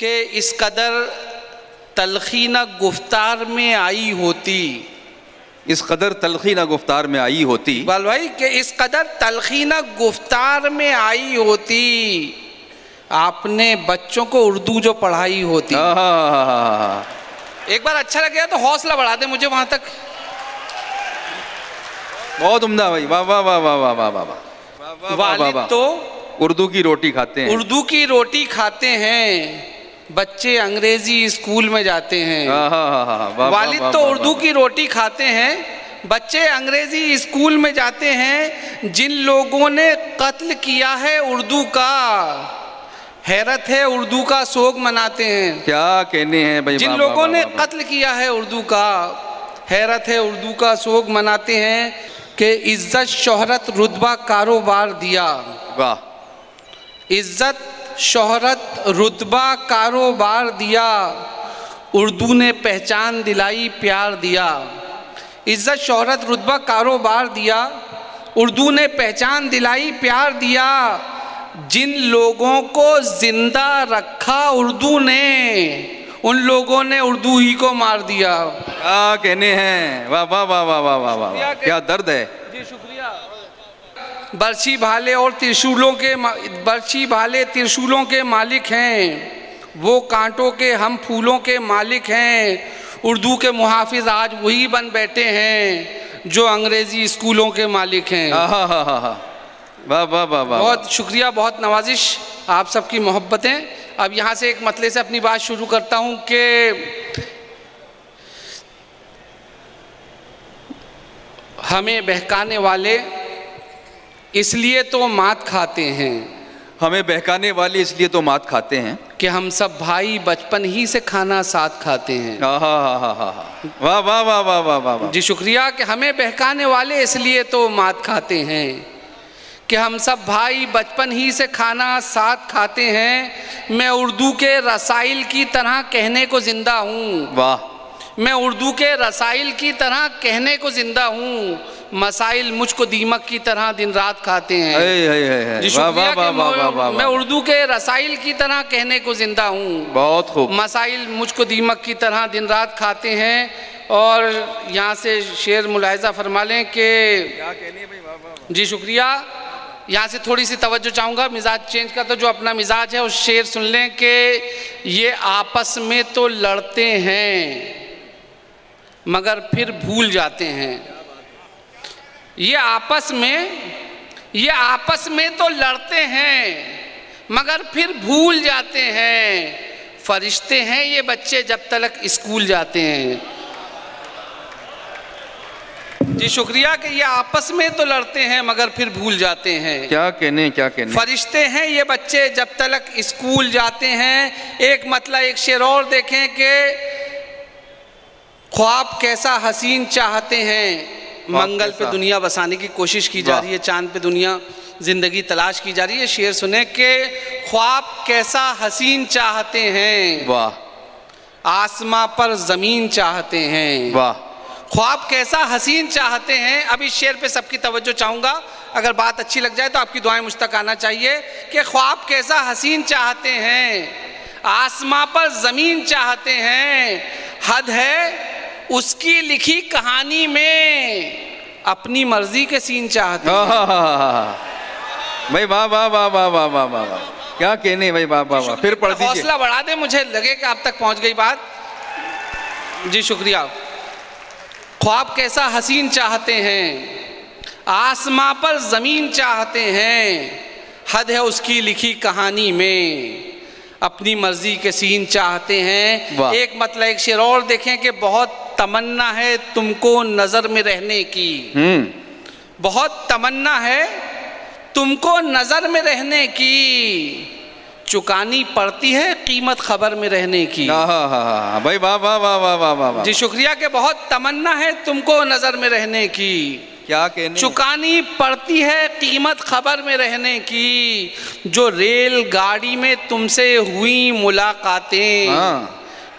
कि इस कदर तलखी न गुफ्तार में आई होती, इस कदर तलखी न गुफ्तार में आई होती। इकबाल भाई कि इस कदर तलखी न गुफ्तार में आई होती, आपने बच्चों को उर्दू जो पढ़ाई होती। एक बार अच्छा लगे तो हौसला बढ़ा दे मुझे वहां तक। बहुत उम्दा भाई, वाह वाह वाह वाह वाह वाह वाह। वालिद तो उर्दू की रोटी खाते हैं, उर्दू की रोटी खाते हैं, बच्चे अंग्रेजी स्कूल में जाते हैं। वालिद तो उर्दू की रोटी खाते हैं, बच्चे अंग्रेजी स्कूल में जाते हैं। जिन लोगों ने कत्ल किया है उर्दू का, हैरत है उर्दू का सोग मनाते हैं। क्या कहने हैं भाई। जिन लोगों ने कत्ल किया है उर्दू का, हैरत है उर्दू का सोग मनाते हैं कि इज्जत शोहरत रुतबा कारोबार दिया। वाह। इज्जत शोहरत रुतबा कारोबार दिया, उर्दू ने पहचान दिलाई प्यार दिया। इज्जत शोहरत रुतबा कारोबार दिया, उर्दू ने पहचान दिलाई प्यार दिया। जिन लोगों को जिंदा रखा उर्दू ने, उन लोगों ने उर्दू ही को मार दिया। क्या कहने हैं। वाह वाह वाह वाह वाह वाह वाह, क्या दर्द है। जी शुक्रिया। बर्छी भाले और बर्छी भाले त्रिशूलों के मालिक हैं, वो कांटों के हम फूलों के मालिक हैं। उर्दू के मुहाफिज आज वही बन बैठे हैं जो अंग्रेजी स्कूलों के मालिक हैं। वाह वाह वाह। बहुत शुक्रिया, बहुत नवाजिश, आप सबकी मोहब्बतें। अब यहाँ से एक मतले से अपनी बात शुरू करता हूँ कि हमें बहकाने वाले इसलिए तो मात खाते हैं, हमें बहकाने वाले इसलिए तो मात खाते हैं कि हम सब भाई बचपन ही से खाना साथ खाते हैं। वाह वाह वाह वाह वाह वाह। जी शुक्रिया। कि हमें बहकाने वाले इसलिए तो मात खाते हैं कि हम सब भाई बचपन ही से खाना साथ खाते हैं। मैं उर्दू के रसाइल की तरह कहने को जिंदा हूँ। वाह। मैं उर्दू के रसाइल की तरह कहने को जिंदा हूँ, मसाइल मुझको दीमक की तरह दिन रात खाते हैं। जी शुक्रिया। मैं उर्दू के रसाइल की तरह कहने को जिंदा हूँ, बहुत खूब। मसाइल मुझको दीमक की तरह दिन रात खाते हैं। और यहाँ से शेर मुलाहिजा फरमा लें कि जी शुक्रिया। यहाँ से थोड़ी सी तवज्जो चाहूँगा, मिजाज चेंज का, तो जो अपना मिजाज है उस शेर सुन लें कि ये आपस में तो लड़ते हैं मगर फिर भूल जाते हैं। ये आपस में तो लड़ते हैं मगर फिर भूल जाते हैं। फरिश्ते हैं ये बच्चे जब तक स्कूल जाते हैं। जी शुक्रिया। कि ये आपस में तो लड़ते हैं मगर फिर भूल जाते हैं। क्या कहने, क्या कहने। फरिश्ते हैं ये बच्चे जब तक स्कूल जाते हैं। एक मतलब एक शेर और देखें कि ख्वाब कैसा हसीन चाहते हैं, मंगल पे दुनिया बसाने की कोशिश की जा रही है, चांद पे दुनिया जिंदगी तलाश की जा रही है। शेर सुने कि ख्वाब कैसा हसीन चाहते हैं, वाह। आसमां पर जमीन चाहते हैं। वाह। ख्वाब कैसा हसीन चाहते हैं। अब इस शेर पे सबकी तवज्जो चाहूँगा, अगर बात अच्छी लग जाए तो आपकी दुआएं मुझ तक आना चाहिए। कि ख्वाब कैसा हसीन चाहते हैं, आसमां पर जमीन चाहते हैं। हद है उसकी लिखी कहानी में, अपनी मर्जी के सीन चाहते हैं। भाई वाह वाह वाह वाह वाह वाह वाह, क्या कहने भाई। वाह वाह वाह। फिर पढ़ दीजिए। हौसला बढ़ा दे, मुझे लगे कि आप तक पहुंच गई बात। जी शुक्रिया। ख्वाब कैसा हसीन चाहते हैं, आसमां पर जमीन चाहते हैं। हद है उसकी लिखी कहानी में, अपनी मर्जी के सीन चाहते हैं। एक मतलब एक शेर और देखें कि बहुत तमन्ना है तुमको नजर में रहने की। बहुत तमन्ना है तुमको नजर में रहने की, चुकानी पड़ती है कीमत खबर में रहने की। भाई वाह वाह वाह वाह वाह वाह। जी शुक्रिया। कि बहुत तमन्ना है तुमको नजर में रहने की, क्या कहने। चुकानी पड़ती है कीमत खबर में रहने की। जो रेलगाड़ी में तुमसे हुई मुलाकातें,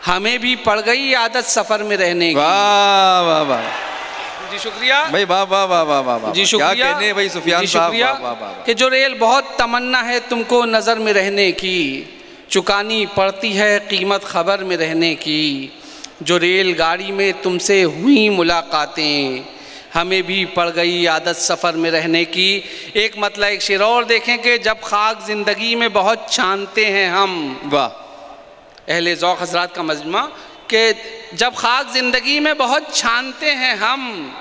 हमें भी पड़ गई आदत सफर में रहने की। वाह वाह वाह। जी शुक्रिया भाई, वाह वाह वाह वाह वाह। जी शुक्रिया। क्या कहने भाई सुफियान साहब, वाह वाह वाह। कि जो रेल बहुत तमन्ना है तुमको नजर में रहने की, चुकानी पड़ती है कीमत खबर में रहने की। जो रेलगाड़ी में तुमसे हुई मुलाकातें, हमें भी पड़ गई आदत सफ़र में रहने की। एक मतलब एक शेर और देखें कि जब खाक ज़िंदगी में बहुत छानते हैं हम, वाह, अहले ज़ौक़ हज़रात का मजमा, कि जब खाक ज़िंदगी में बहुत छानते हैं हम,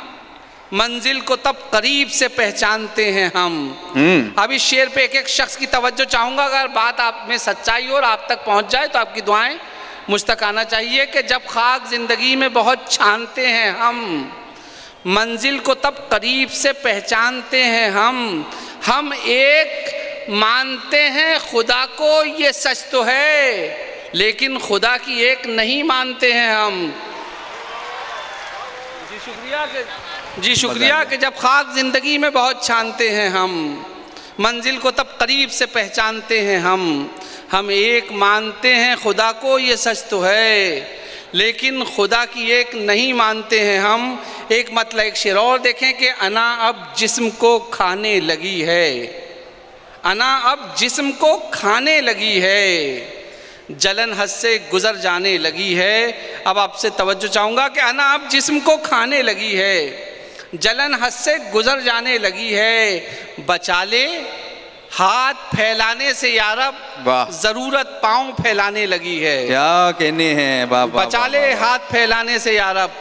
मंजिल को तब करीब से पहचानते हैं हम। अब इस शेर पे एक एक शख्स की तवज्जो चाहूँगा। अगर बात आप में सच्चाई और आप तक पहुँच जाए तो आपकी दुआएं मुझ तक आना चाहिए कि जब खाक ज़िंदगी में बहुत छानते हैं हम, मंजिल को तब करीब से पहचानते हैं हम एक मानते हैं खुदा को, ये सच तो है, लेकिन खुदा की एक नहीं मानते हैं हम। जी शुक्रिया कि जब खाक ज़िंदगी में बहुत छानते हैं हम, मंजिल को तब करीब से पहचानते हैं हम एक मानते हैं खुदा को, ये सच तो है, लेकिन खुदा की एक नहीं मानते हैं हम। एक मतलब एक शेर और देखें कि अना अब जिस्म को खाने लगी है, अना अब जिस्म को खाने लगी है, जलन हद से गुज़र जाने लगी है। अब आपसे तवज्जो चाहूँगा कि अना अब जिस्म को खाने लगी है, जलन हद से गुज़र जाने लगी है, बचा ले हाथ फैलाने से यारब, ज़रूरत पाँव फैलाने लगी है। क्या कहने हैं बाबा, बचा ले हाथ फैलाने से यारब,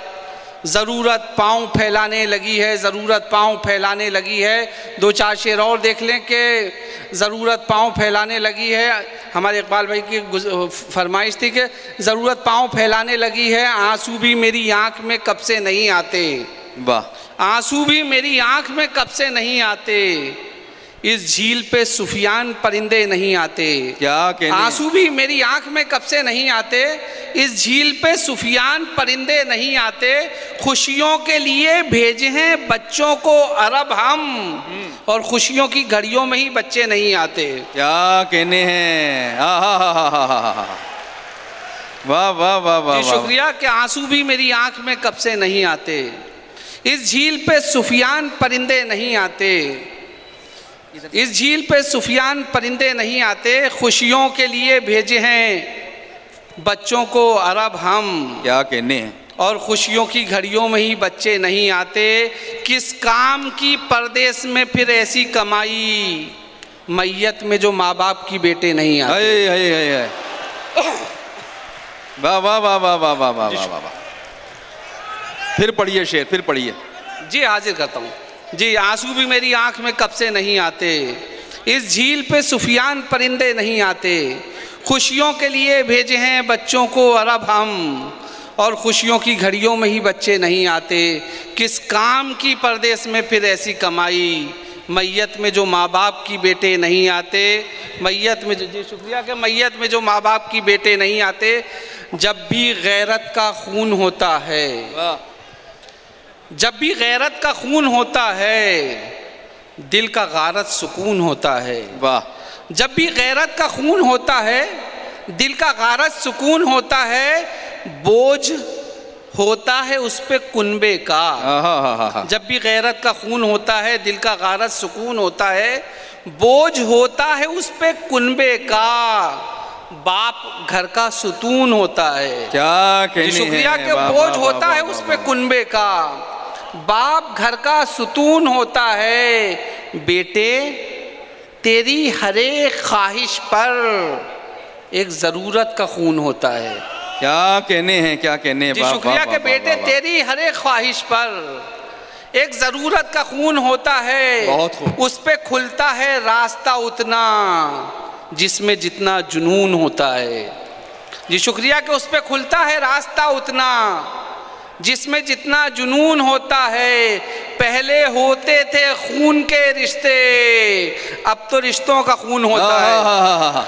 ज़रूरत पाँव फैलाने लगी है, ज़रूरत पाँव फैलाने लगी है। दो चार शेर और देख लें कि ज़रूरत पाँव फैलाने लगी है। हमारे इकबाल भाई की फरमाइश थी कि ज़रूरत पाँव फैलाने लगी है, आंसू भी मेरी आँख में कब से नहीं आते, वाह, आंसू भी मेरी आँख में कब से नहीं आते, इस झील पे सुफियान परिंदे नहीं आते। क्या कहने, आंसू भी मेरी आंख में कब से नहीं आते, इस झील पे सुफियान परिंदे नहीं आते, खुशियों के लिए भेजे हैं बच्चों को अरब हम, और खुशियों की घड़ियों में ही बच्चे नहीं आते। क्या कहने हैं, वाह वाह वाह वाह, शुक्रिया कि आंसू भी मेरी आंख में कब से नहीं आते, इस झील पे सुफियान परिंदे नहीं आते, इस झील पे सुफियान परिंदे नहीं आते, खुशियों के लिए भेजे हैं बच्चों को अरब हम। क्या कहने हैं, और खुशियों की घड़ियों में ही बच्चे नहीं आते, किस काम की परदेश में फिर ऐसी कमाई, मैयत में जो माँ बाप की बेटे नहीं आते। वाह वाह वाह वाह वाह वाह वाह वाह वाह, फिर पढ़िए शेर, फिर पढ़िए। जी हाजिर करता हूँ जी। आंसू भी मेरी आंख में कब से नहीं आते, इस झील पे सुफियान परिंदे नहीं आते, खुशियों के लिए भेजे हैं बच्चों को अरब हम, और खुशियों की घड़ियों में ही बच्चे नहीं आते, किस काम की परदेश में फिर ऐसी कमाई, मैयत में जो माँ बाप की बेटे नहीं आते, मैयत में जी शुक्रिया कि मैयत में जो माँ बाप की बेटे नहीं आते। जब भी गैरत का खून होता है, जब भी गैरत का खून होता है, दिल का गारत सुकून होता है। वाह, जब भी गैरत का खून होता है, दिल का गारत सुकून होता है, बोझ होता है उस पे कुनबे का। जब भी गैरत का खून होता है, दिल का गारत सुकून होता है, बोझ होता है उस पे कुनबे का, बाप घर का सुतून होता है। क्या कहने हैं, शुक्रिया के बोझ होता है उस पे कुनबे का, बाप घर का सुतून होता है, बेटे तेरी हर एक ख्वाहिश पर एक ज़रूरत का खून होता है। क्या कहने हैं, क्या कहने हैं, शुक्रिया के बेटे तेरी हर एक ख्वाहिश पर एक ज़रूरत का खून होता है, उस पे खुलता है रास्ता उतना जिसमें जितना जुनून होता है। जी शुक्रिया कि उस पे खुलता है रास्ता उतना जिसमें जितना जुनून होता है। पहले होते थे खून के रिश्ते, अब तो रिश्तों का खून होता है।